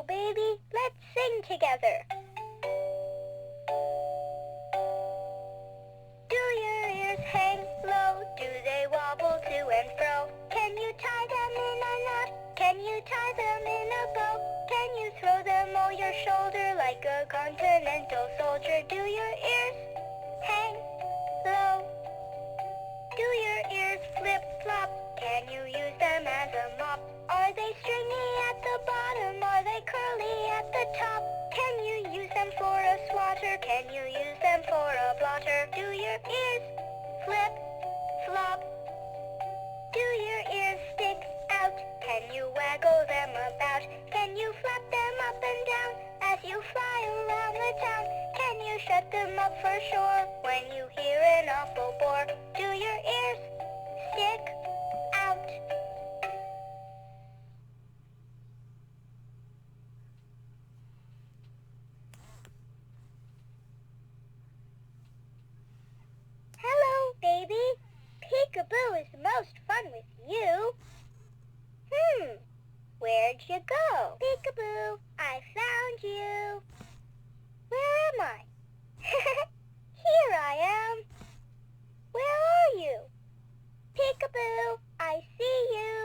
baby, let's sing together. Do your ears hang low? Do they wobble to and fro? Can you tie them in a knot? Can you tie them in a bow? Can you throw them over your shoulder like a continental soldier? Do your ears hang low? Do your ears flip-flop? Can you use them as a mop? Are they stringy at the bottom? Are they curly at the top? Can you use them for a swatter? Can you use them for a blotter? Do your ears flip-flop? Do your ears stick out? Can you waggle them about? Can you flap them up and down as you fly around the town? Can you shut them up for sure when you hear an awful bore? Do your ears stick out? Hello, baby. Peekaboo is most fun with you. Where'd you go? Peekaboo, I found you. Where am I? Here I am. Where are you? Peekaboo, I see you.